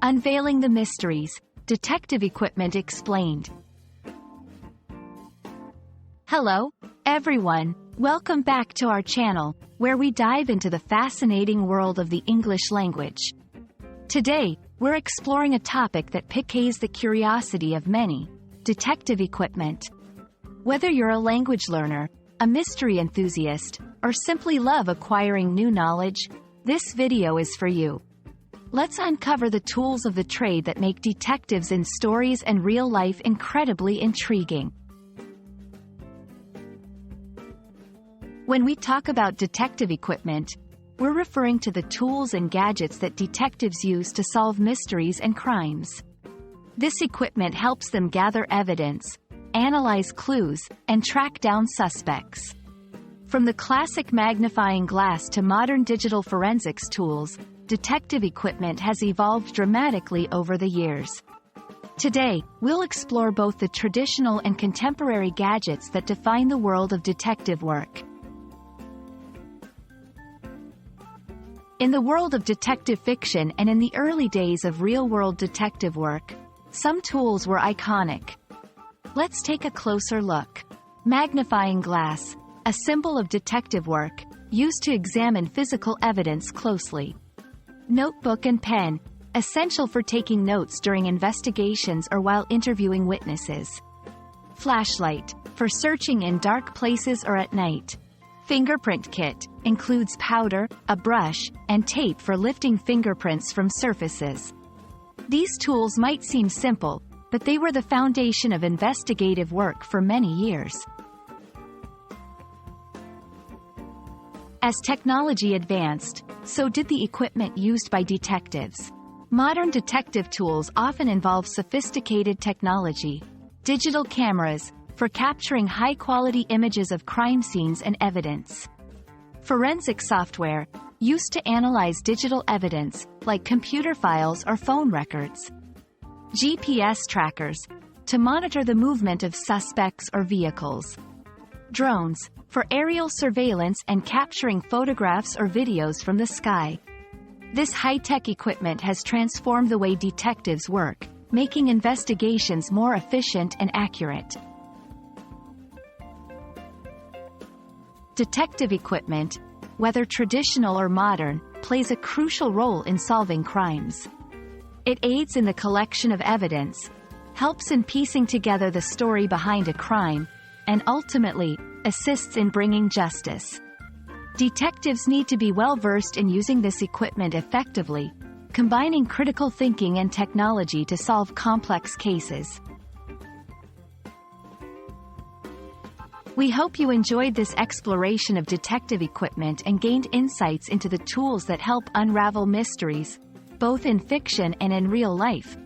Unveiling the mysteries, detective equipment explained. Hello, everyone. Welcome back to our channel, where we dive into the fascinating world of the English language. Today, we're exploring a topic that piques the curiosity of many: detective equipment. Whether you're a language learner, a mystery enthusiast, or simply love acquiring new knowledge, this video is for you. Let's uncover the tools of the trade that make detectives in stories and real life incredibly intriguing. When we talk about detective equipment, we're referring to the tools and gadgets that detectives use to solve mysteries and crimes. This equipment helps them gather evidence, analyze clues, and track down suspects. From the classic magnifying glass to modern digital forensics tools, detective equipment has evolved dramatically over the years. Today, we'll explore both the traditional and contemporary gadgets that define the world of detective work. In the world of detective fiction and in the early days of real-world detective work, some tools were iconic. Let's take a closer look. Magnifying glass, a symbol of detective work, used to examine physical evidence closely. Notebook and pen, essential for taking notes during investigations or while interviewing witnesses. Flashlight, for searching in dark places or at night. Fingerprint kit, includes powder, a brush, and tape for lifting fingerprints from surfaces. These tools might seem simple, but they were the foundation of investigative work for many years. As technology advanced, so did the equipment used by detectives. Modern detective tools often involve sophisticated technology, digital cameras, for capturing high-quality images of crime scenes and evidence. Forensic software, used to analyze digital evidence, like computer files or phone records. GPS trackers, to monitor the movement of suspects or vehicles. Drones, for aerial surveillance and capturing photographs or videos from the sky. This high-tech equipment has transformed the way detectives work, making investigations more efficient and accurate. Detective equipment, whether traditional or modern, plays a crucial role in solving crimes. It aids in the collection of evidence, helps in piecing together the story behind a crime, and ultimately, assists in bringing justice. Detectives need to be well-versed in using this equipment effectively, combining critical thinking and technology to solve complex cases. We hope you enjoyed this exploration of detective equipment and gained insights into the tools that help unravel mysteries, both in fiction and in real life.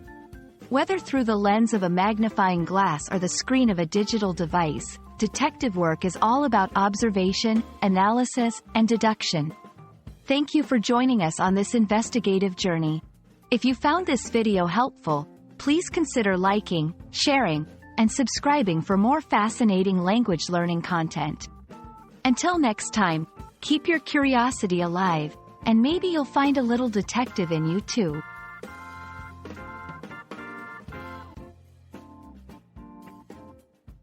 Whether through the lens of a magnifying glass or the screen of a digital device, detective work is all about observation, analysis, and deduction. Thank you for joining us on this investigative journey. If you found this video helpful, please consider liking, sharing, and subscribing for more fascinating language learning content. Until next time, keep your curiosity alive, and maybe you'll find a little detective in you too.